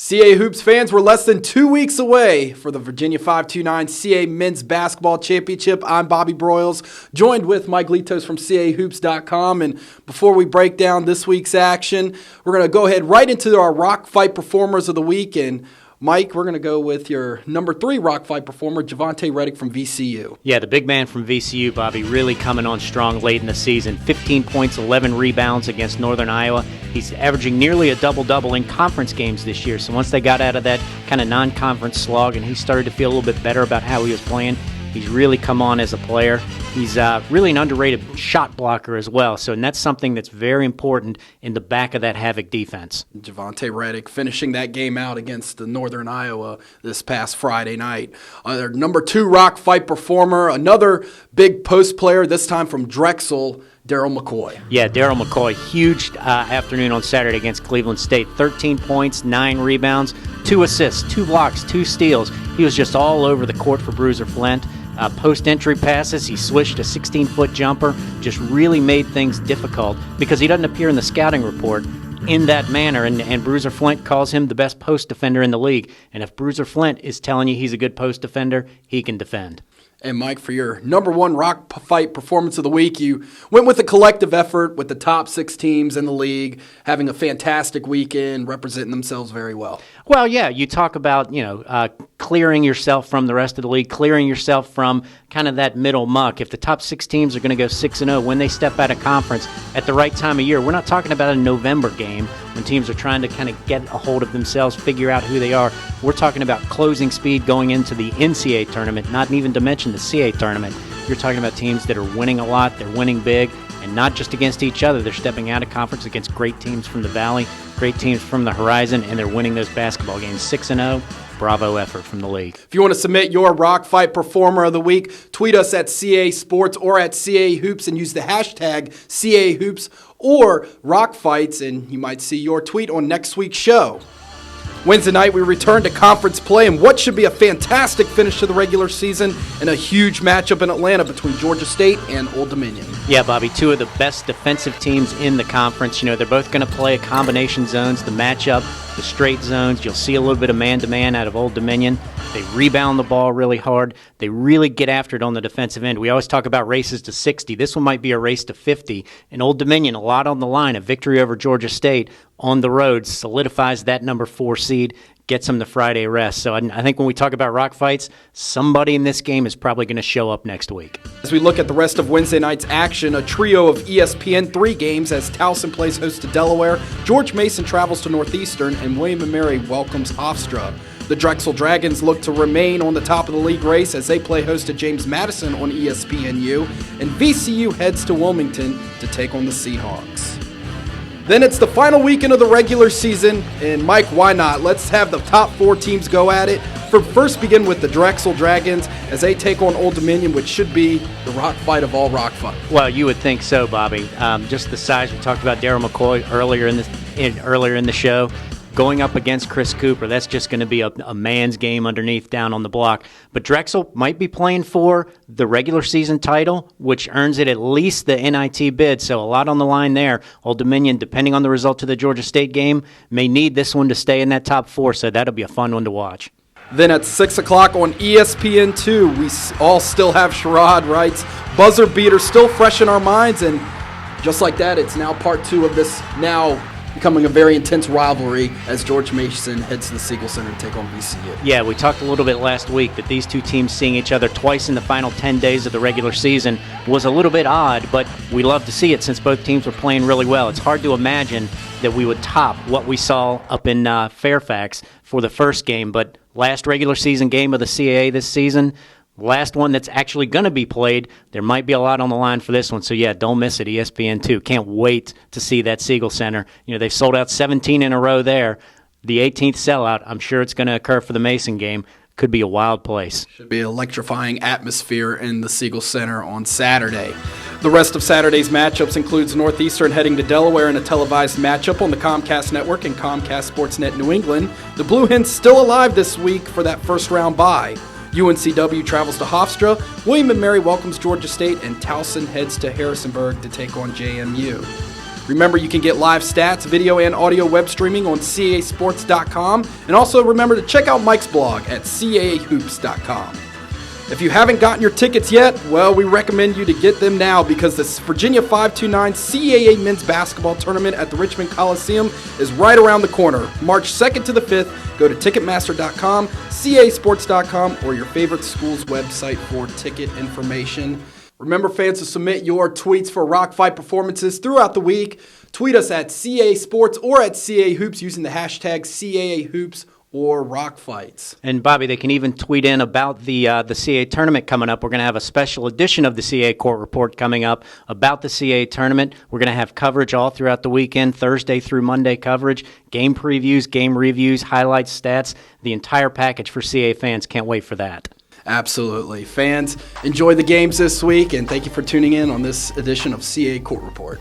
CAA Hoops fans, we're less than 2 weeks away for the Virginia 529 CAA Men's Basketball Championship. I'm Bobby Broyles, joined with Mike Litos from CAAHoops.com. And before we break down this week's action, we're going to go ahead right into our Rock Fight Performers of the Week. And Mike, we're going to go with your number 3 Rock Fight performer, Javonte Reddick from VCU. Yeah, the big man from VCU, Bobby, really coming on strong late in the season. 15 points, 11 rebounds against Northern Iowa. He's averaging nearly a double-double in conference games this year. So once they got out of that kind of non-conference slog and he started to feel a little bit better about how he was playing, he's really come on as a player. He's really an underrated shot blocker as well. So and that's something that's very important in the back of that Havoc defense. Javonte Reddick finishing that game out against the Northern Iowa this past Friday night. Their number 2 Rock Fight performer, another big post player, this time from Drexel, Daryl McCoy. Yeah, Daryl McCoy, huge afternoon on Saturday against Cleveland State. 13 points, 9 rebounds, 2 assists, 2 blocks, 2 steals. He was just all over the court for Bruiser Flint. Post-entry passes, he switched a 16-foot jumper, just really made things difficult because he doesn't appear in the scouting report in that manner, and Bruiser Flint calls him the best post defender in the league. And if Bruiser Flint is telling you he's a good post defender, he can defend. And Mike, for your number 1 Rock Fight Performance of the Week, you went with a collective effort with the top 6 teams in the league, having a fantastic weekend, representing themselves very well. Well, yeah, you talk about, clearing yourself from the rest of the league, clearing yourself from kind of that middle muck. If the top 6 teams are going to go 6-0 when they step out of conference at the right time of year, we're not talking about a November game when teams are trying to kind of get a hold of themselves, figure out who they are. We're talking about closing speed going into the NCAA tournament, not even to mention the CAA tournament. You're talking about teams that are winning a lot, they're winning big, and not just against each other. They're stepping out of conference against great teams from the Valley, great teams from the Horizon, and they're winning those basketball games 6-0. Bravo effort from the league. If you want to submit your Rock Fight Performer of the Week, tweet us at CAA Sports or at CAA Hoops and use the hashtag CAA Hoops or Rock Fights, and you might see your tweet on next week's show. Wednesday night, we return to conference play and what should be a fantastic finish to the regular season and a huge matchup in Atlanta between Georgia State and Old Dominion. Yeah, Bobby, 2 of the best defensive teams in the conference. They're both going to play combination zones, the matchup, the straight zones. You'll see a little bit of man-to-man out of Old Dominion. They rebound the ball really hard. They really get after it on the defensive end. We always talk about races to 60. This one might be a race to 50. And Old Dominion, a lot on the line. A victory over Georgia State on the road solidifies that number 4 seed, gets them the Friday rest. So I think when we talk about rock fights, somebody in this game is probably going to show up next week. As we look at the rest of Wednesday night's action, a trio of ESPN 3 games as Towson plays host to Delaware, George Mason travels to Northeastern, and William & Mary welcomes Hofstra. The Drexel Dragons look to remain on the top of the league race as they play host to James Madison on ESPNU, and VCU heads to Wilmington to take on the Seahawks. Then it's the final weekend of the regular season, and Mike, why not? Let's have the top 4 teams go at it. First begin with the Drexel Dragons as they take on Old Dominion, which should be the rock fight of all rock fights. Well, you would think so, Bobby. Just the size. We talked about Daryl McCoy earlier in the show. Going up against Chris Cooper, that's just going to be a man's game underneath down on the block. But Drexel might be playing for the regular season title, which earns it at least the NIT bid, so a lot on the line there. Old Dominion, depending on the result of the Georgia State game, may need this one to stay in that top 4, so that'll be a fun one to watch. Then at 6 o'clock on ESPN2, we all still have Sherrod Wright's buzzer beater still fresh in our minds, and just like that, it's now part 2 of this now becoming a very intense rivalry as George Mason heads to the Siegel Center to take on VCU. Yeah, we talked a little bit last week that these 2 teams seeing each other twice in the final 10 days of the regular season was a little bit odd, but we love to see it since both teams were playing really well. It's hard to imagine that we would top what we saw up in Fairfax for the first game, but last regular season game of the CAA this season, last one that's actually going to be played. There might be a lot on the line for this one. So, yeah, don't miss it, ESPN2. Can't wait to see that Siegel Center. They've sold out 17 in a row there. The 18th sellout, I'm sure it's going to occur for the Mason game. Could be a wild place. Should be an electrifying atmosphere in the Siegel Center on Saturday. The rest of Saturday's matchups includes Northeastern heading to Delaware in a televised matchup on the Comcast Network and Comcast Sportsnet New England. The Blue Hens still alive this week for that first-round bye. UNCW travels to Hofstra, William & Mary welcomes Georgia State, and Towson heads to Harrisonburg to take on JMU. Remember, you can get live stats, video, and audio web streaming on CAAsports.com. And also remember to check out Mike's blog at CAAhoops.com. If you haven't gotten your tickets yet, well, we recommend you to get them now because the Virginia 529 CAA men's basketball tournament at the Richmond Coliseum is right around the corner. March 2nd to the 5th. Go to Ticketmaster.com, CAAsports.com, or your favorite school's website for ticket information. Remember, fans, to submit your tweets for Rock Fight performances throughout the week. Tweet us at CAA Sports or at CAA Hoops using the hashtag CAA Hoops or Rock Fights. And Bobby, they can even tweet in about the CAA tournament coming up. We're going to have a special edition of the CAA Court Report coming up about the CAA tournament. We're going to have coverage all throughout the weekend, Thursday through Monday coverage, game previews, game reviews, highlights, stats, the entire package for CAA fans. Can't wait for that. Absolutely. Fans, enjoy the games this week, and thank you for tuning in on this edition of CAA Court Report.